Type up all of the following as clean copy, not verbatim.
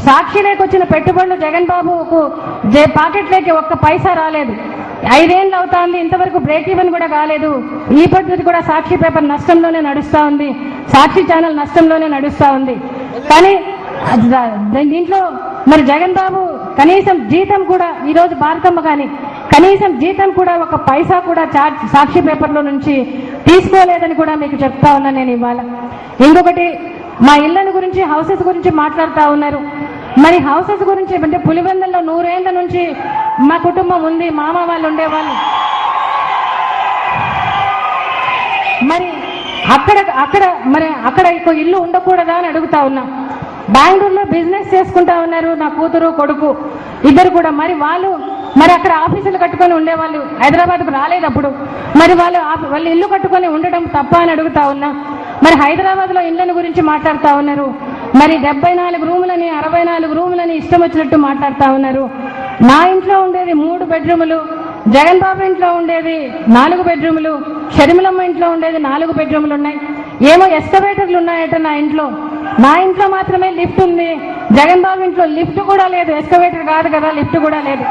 సాక్షిలోకి వచ్చిన పెట్టుబడులు జగన్ బాబుకు పాకెట్లోకి ఒక్క పైసా రాలేదు. 5 ఏళ్ళు అవుతా ఉంది, ఇంతవరకు బ్రేక్ ఈవెన్ కూడా కాలేదు. ఈ పద్ధతి కూడా సాక్షి పేపర్ నష్టంలోనే నడుస్తూ ఉంది, సాక్షి ఛానల్ నష్టంలోనే నడుస్తూ ఉంది. కానీ దీంట్లో మరి జగన్ బాబు కనీసం జీతం కూడా ఈరోజు భారతమ్మ కానీ కనీసం జీతం కూడా ఒక పైసా కూడా సాక్షి పేపర్లో నుంచి తీసుకోలేదని కూడా మీకు చెప్తా ఉన్నా నేను ఇవాళ. ఇంకొకటి, మా ఇళ్లను గురించి, హౌసెస్ గురించి మాట్లాడుతూ ఉన్నారు. మరి హౌసెస్ గురించి అంటే పులివెందుల్లో 100 ఏళ్ల నుంచి మా కుటుంబం ఉంది, మామ వాళ్ళు ఉండేవాళ్ళు. మరి అక్కడ ఇల్లు ఉండకూడదా అని అడుగుతా ఉన్నా. బెంగళూరులో బిజినెస్ చేసుకుంటా ఉన్నారు నా కూతురు కొడుకు ఇద్దరు కూడా. మరి వాళ్ళు అక్కడ ఆఫీసులు కట్టుకొని ఉండేవాళ్ళు, హైదరాబాద్కు రాలేదప్పుడు. మరి వాళ్ళు ఇల్లు కట్టుకొని ఉండడం తప్ప అని అడుగుతా ఉన్నా. మరి హైదరాబాద్లో ఇళ్లను గురించి మాట్లాడుతూ ఉన్నారు. మరి 74 రూములని 64 రూములని ఇష్టం వచ్చినట్టు మాట్లాడుతూ ఉన్నారు. నా ఇంట్లో ఉండేది 3 బెడ్రూములు, జగన్ బాబు ఇంట్లో ఉండేది 4 బెడ్రూములు, షర్మిలమ్మ ఇంట్లో ఉండేది 4 బెడ్రూములు ఉన్నాయి. ఏమో ఎస్కవేటర్లు ఉన్నాయట నా ఇంట్లో మాత్రమే లిఫ్ట్ ఉంది. జగన్ బాబు ఇంట్లో లిఫ్ట్ కూడా లేదు, ఎస్కవేటర్ కాదు కదా, లిఫ్ట్ కూడా లేదు.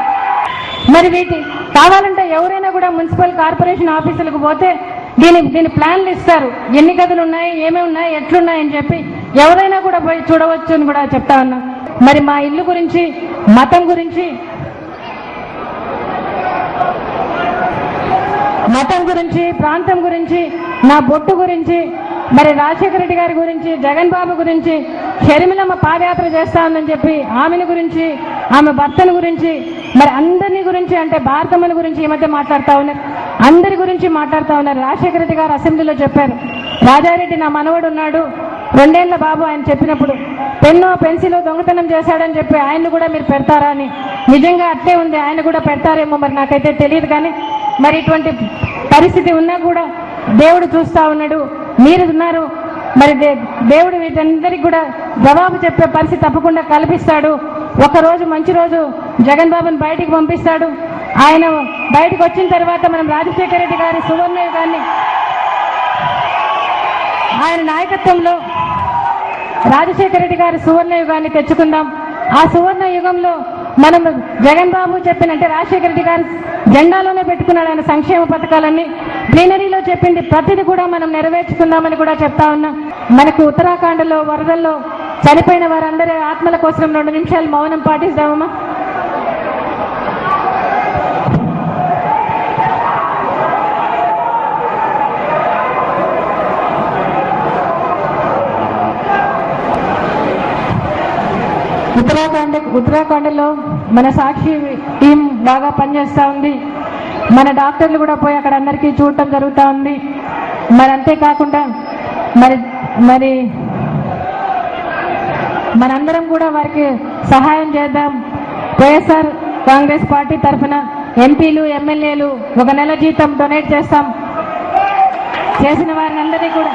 మరి వీటి కావాలంటే ఎవరైనా కూడా మున్సిపల్ కార్పొరేషన్ ఆఫీసులకు పోతే దీని ప్లాన్లు ఇస్తారు, ఎన్ని గదులు ఉన్నాయి, ఏమేమి ఉన్నాయి, ఎట్లున్నాయని చెప్పి ఎవరైనా కూడా పోయి చూడవచ్చు అని కూడా చెప్తా ఉన్నా. మరి మా ఇల్లు గురించి, మతం గురించి ప్రాంతం గురించి, నా బొట్టు గురించి, మరి రాజశేఖర రెడ్డి గారి గురించి, జగన్ బాబు గురించి, షర్మిలమ్మ పాదయాత్ర చేస్తా ఉందని చెప్పి ఆమెను గురించి, ఆమె భర్తను గురించి, మరి అందరినీ గురించి, అంటే భారతమ్మని గురించి ఈ మధ్య మాట్లాడుతూ ఉన్నారు, అందరి గురించి మాట్లాడుతూ ఉన్నారు. రాజశేఖర రెడ్డి గారు అసెంబ్లీలో చెప్పారు, రాజారెడ్డి నా మనవడు ఉన్నాడు, 2 ఏళ్ల బాబు, ఆయన చెప్పినప్పుడు పెన్ను పెన్సిల్ దొంగతనం చేశాడని చెప్పి ఆయన్ని కూడా మీరు పెడతారా అని. నిజంగా అట్లే ఉంది, ఆయన కూడా పెడతారేమో మరి నాకైతే తెలియదు. కానీ మరి ఇటువంటి పరిస్థితి ఉన్నా కూడా దేవుడు చూస్తా ఉన్నాడు, మీరు ఉన్నారు. మరి దేవుడు వీటందరికీ కూడా జవాబు చెప్పే పరిస్థితి తప్పకుండా కల్పిస్తాడు. ఒకరోజు మంచి రోజు జగన్ బాబుని బయటికి పంపిస్తాడు. ఆయన బయటకు వచ్చిన తర్వాత మనం రాజశేఖర రెడ్డి గారి సువర్ణయుగాన్ని, ఆయన నాయకత్వంలో రాజశేఖర రెడ్డి గారి సువర్ణయుగాన్ని తెచ్చుకుందాం. ఆ సువర్ణ యుగంలో మనం జగన్ బాబు చెప్పినంటే రాజశేఖర రెడ్డి గారు జెండాలోనే పెట్టుకున్నాడు ఆయన సంక్షేమ పథకాలన్నీ. ప్లీనరీలో చెప్పింది ప్రతిదీ కూడా మనం నెరవేర్చుకుందామని కూడా చెప్తా ఉన్నా. మనకు ఉత్తరాఖండ్లో వరదల్లో చనిపోయిన వారందరి ఆత్మల కోసం 2 నిమిషాలు మౌనం పాటిస్తామమ్మా. ఉత్తరాఖండ్లో మన సాక్షి టీం బాగా పనిచేస్తూ ఉంది. మన డాక్టర్లు కూడా పోయి అక్కడ అందరికీ చూడటం జరుగుతూ ఉంది. మరి అంతేకాకుండా మరి మనందరం కూడా వారికి సహాయం చేద్దాం. వైఎస్ఆర్ కాంగ్రెస్ పార్టీ తరఫున ఎంపీలు, ఎమ్మెల్యేలు 1 నెల జీతం డొనేట్ చేస్తాం. చేసిన వారిని అందరినీ కూడా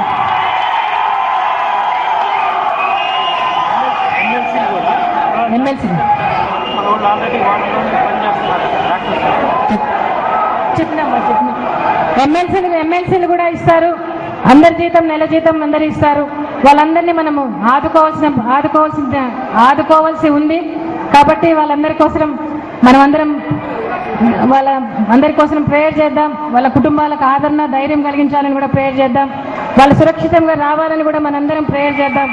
ఎమ్మెల్సీలు కూడా ఇస్తారు. అందరి జీతం, నెల జీతం అందరు ఇస్తారు. వాళ్ళందరినీ మనము ఆదుకోవాల్సి ఉంది. కాబట్టి వాళ్ళందరి కోసం మనమందరం అందరి కోసం ప్రేయర్ చేద్దాం. వాళ్ళ కుటుంబాలకు ఆదరణ, ధైర్యం కలిగించాలని కూడా ప్రేయర్ చేద్దాం. వాళ్ళు సురక్షితంగా రావాలని కూడా మనందరం ప్రేయర్ చేద్దాం.